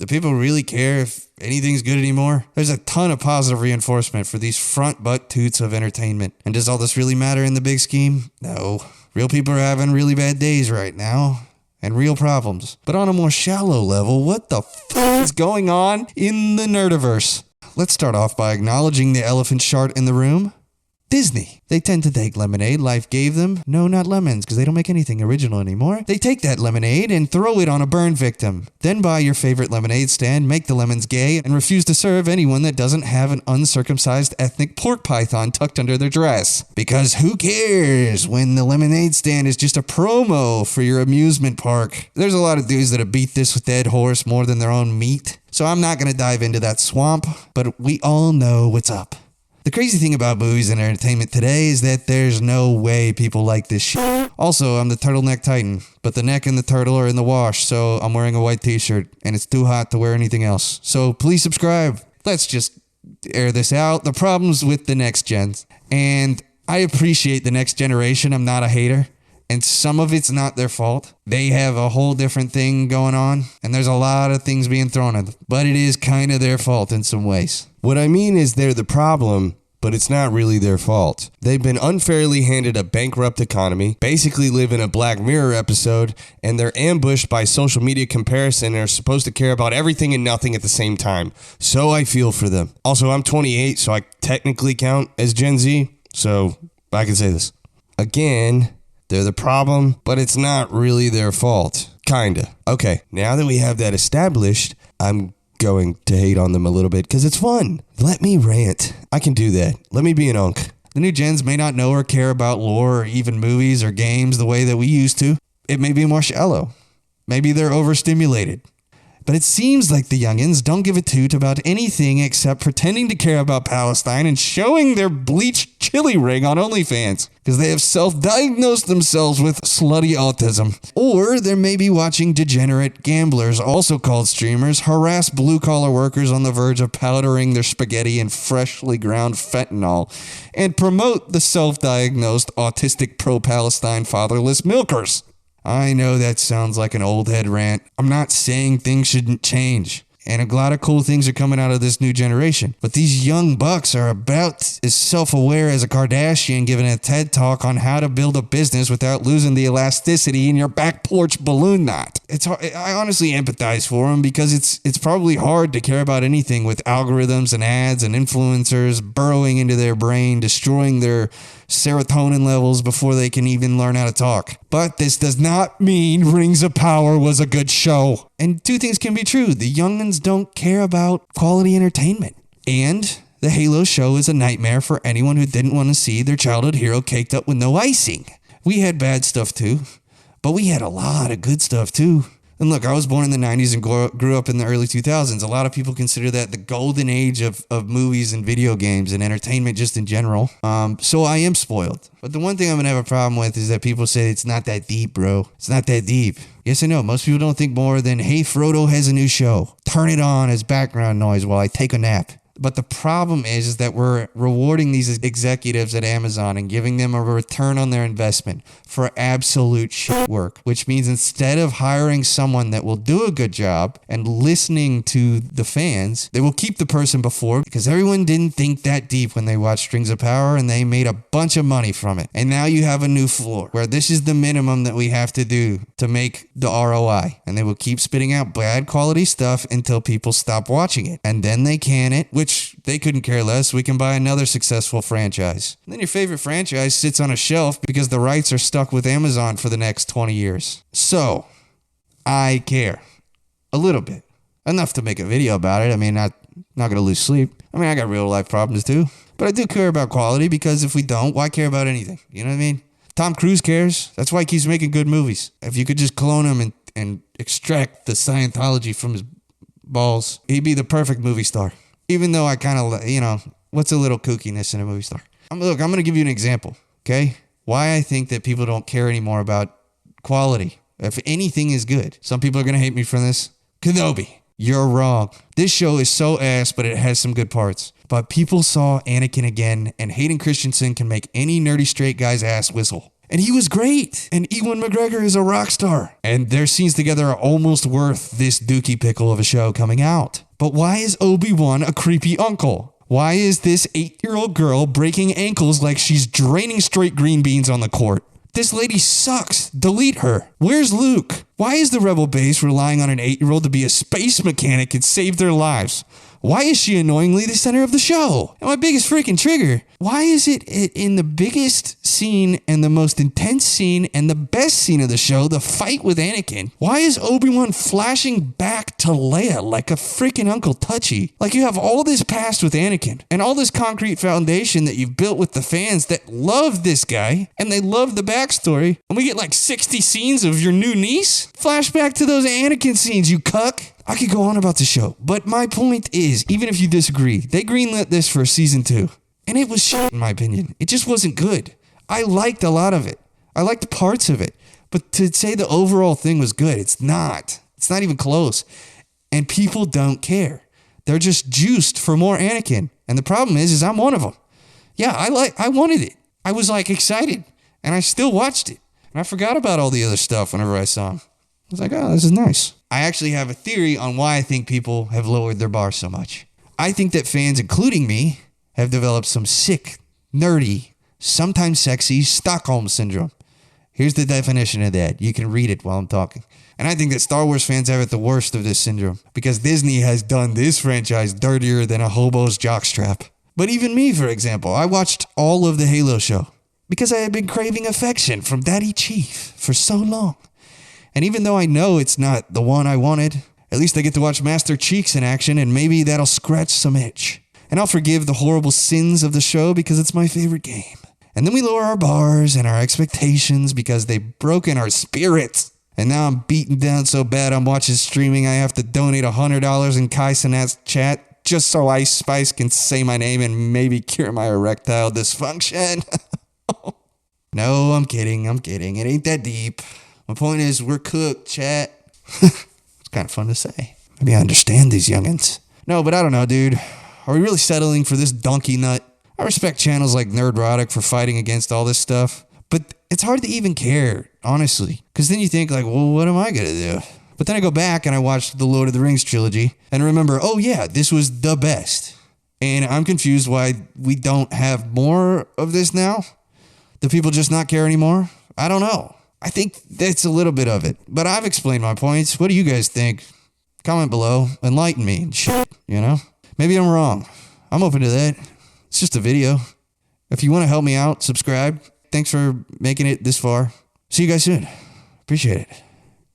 Do people really care if anything's good anymore? There's a ton of positive reinforcement for these front butt toots of entertainment. And does all this really matter in the big scheme? No. Real people are having really bad days right now. And real problems. But on a more shallow level, what the f*** is going on in the nerdiverse? Let's start off by acknowledging the elephant shart in the room. Disney. They tend to take lemonade life gave them. No, not lemons, because they don't make anything original anymore. They take that lemonade and throw it on a burn victim. Then buy your favorite lemonade stand, make the lemons gay, and refuse to serve anyone that doesn't have an uncircumcised ethnic pork python tucked under their dress. Because who cares when the lemonade stand is just a promo for your amusement park? There's a lot of dudes that have beat this dead horse more than their own meat. So I'm not going to dive into that swamp, but we all know what's up. The crazy thing about movies and entertainment today is that there's no way people like this shit. Also, I'm the Turtleneck Titan, but the neck and the turtle are in the wash, so I'm wearing a white t-shirt, and it's too hot to wear anything else. So please subscribe. Let's just air this out. The problems with the next gens. And I appreciate the next generation. I'm not a hater. And some of it's not their fault. They have a whole different thing going on, and there's a lot of things being thrown at them. But it is kind of their fault in some ways. What I mean is they're the problem, but it's not really their fault. They've been unfairly handed a bankrupt economy, basically live in a Black Mirror episode, and they're ambushed by social media comparison and are supposed to care about everything and nothing at the same time. So I feel for them. Also, I'm 28, so I technically count as Gen Z, so I can say this. Again, they're the problem, but it's not really their fault. Kinda. Okay, now that we have that established, I'm going to hate on them a little bit because it's fun. Let me rant. I can do that. Let me be an unk. The new gens may not know or care about lore or even movies or games the way that we used to. It may be more shallow. Maybe they're overstimulated. But it seems like the youngins don't give a toot about anything except pretending to care about Palestine and showing their bleached chili ring on OnlyFans because they have self-diagnosed themselves with slutty autism. Or they may be watching degenerate gamblers, also called streamers, harass blue-collar workers on the verge of powdering their spaghetti in freshly ground fentanyl and promote the self-diagnosed autistic pro-Palestine fatherless milkers. I know that sounds like an old head rant. I'm not saying things shouldn't change. And a lot of cool things are coming out of this new generation. But these young bucks are about as self-aware as a Kardashian giving a TED Talk on how to build a business without losing the elasticity in your back porch balloon knot. I honestly empathize for them because it's probably hard to care about anything with algorithms and ads and influencers burrowing into their brain, destroying their serotonin levels before they can even learn how to talk. But this does not mean Rings of Power was a good show. And two things can be true. The youngins don't care about quality entertainment. And the Halo show is a nightmare for anyone who didn't want to see their childhood hero caked up with no icing. We had bad stuff too, but we had a lot of good stuff too. And look, I was born in the 90s and grew up in the early 2000s. A lot of people consider that the golden age of movies and video games and entertainment just in general. So I am spoiled. But the one thing I'm going to have a problem with is that people say it's not that deep, bro. It's not that deep. Yes, I know. Most people don't think more than, hey, Frodo has a new show. Turn it on as background noise while I take a nap. But the problem is that we're rewarding these executives at Amazon and giving them a return on their investment for absolute shit work, which means instead of hiring someone that will do a good job and listening to the fans, they will keep the person before because everyone didn't think that deep when they watched Rings of Power and they made a bunch of money from it. And now you have a new floor where this is the minimum that we have to do to make the ROI. And they will keep spitting out bad quality stuff until people stop watching it. And then they can it, which they couldn't care less. We can buy another successful franchise. And then your favorite franchise sits on a shelf because the rights are stuck with Amazon for the next 20 years. So, I care. A little bit. Enough to make a video about it. I mean, not going to lose sleep. I mean, I got real life problems too. But I do care about quality because if we don't, why care about anything? You know what I mean? Tom Cruise cares. That's why he keeps making good movies. If you could just clone him and extract the Scientology from his balls, he'd be the perfect movie star. Even though I kind of, what's a little kookiness in a movie star? Look, I'm going to give you an example, okay? Why I think that people don't care anymore about quality. If anything is good. Some people are going to hate me for this. Kenobi, you're wrong. This show is so ass, but it has some good parts. But people saw Anakin again, and Hayden Christensen can make any nerdy straight guy's ass whistle. And he was great. And Ewan McGregor is a rock star. And their scenes together are almost worth this dookie pickle of a show coming out. But why is Obi-Wan a creepy uncle? Why is this 8-year-old girl breaking ankles like she's draining straight green beans on the court? This lady sucks. Delete her. Where's Luke? Why is the Rebel base relying on an 8-year-old to be a space mechanic and save their lives? Why is she annoyingly the center of the show? And my biggest freaking trigger, why is it in the biggest scene and the most intense scene and the best scene of the show, the fight with Anakin? Why is Obi-Wan flashing back to Leia like a freaking Uncle Touchy? Like you have all this past with Anakin and all this concrete foundation that you've built with the fans that love this guy and they love the backstory. And we get like 60 scenes of your new niece? Flashback to those Anakin scenes, you cuck. I could go on about the show, but my point is, even if you disagree, they greenlit this for season 2. And it was shit, in my opinion. It just wasn't good. I liked a lot of it. I liked parts of it. But to say the overall thing was good, it's not. It's not even close. And people don't care. They're just juiced for more Anakin. And the problem is I'm one of them. Yeah, I wanted it. I was like excited. And I still watched it. And I forgot about all the other stuff whenever I saw him. I was like, oh, this is nice. I actually have a theory on why I think people have lowered their bar so much. I think that fans, including me, have developed some sick, nerdy, sometimes sexy Stockholm syndrome. Here's the definition of that. You can read it while I'm talking. And I think that Star Wars fans have it the worst of this syndrome because Disney has done this franchise dirtier than a hobo's jockstrap. But even me, for example, I watched all of the Halo show because I had been craving affection from Daddy Chief for so long. And even though I know it's not the one I wanted, at least I get to watch Master Cheeks in action and maybe that'll scratch some itch. And I'll forgive the horrible sins of the show because it's my favorite game. And then we lower our bars and our expectations because they've broken our spirits. And now I'm beaten down so bad I'm watching streaming I have to donate $100 in Kai Cenat's chat just so Ice Spice can say my name and maybe cure my erectile dysfunction. No, I'm kidding. It ain't that deep. My point is, we're cooked, chat. It's kind of fun to say. Maybe I understand these youngins. No, but I don't know, dude. Are we really settling for this donkey nut? I respect channels like Nerdrotic for fighting against all this stuff, but it's hard to even care, honestly. Because then you think, like, well, what am I going to do? But then I go back and I watch the Lord of the Rings trilogy and remember, oh yeah, this was the best. And I'm confused why we don't have more of this now. Do people just not care anymore? I don't know. I think that's a little bit of it, but I've explained my points. What do you guys think? Comment below, enlighten me and shit, you know? Maybe I'm wrong. I'm open to that. It's just a video. If you want to help me out, subscribe. Thanks for making it this far. See you guys soon. Appreciate it.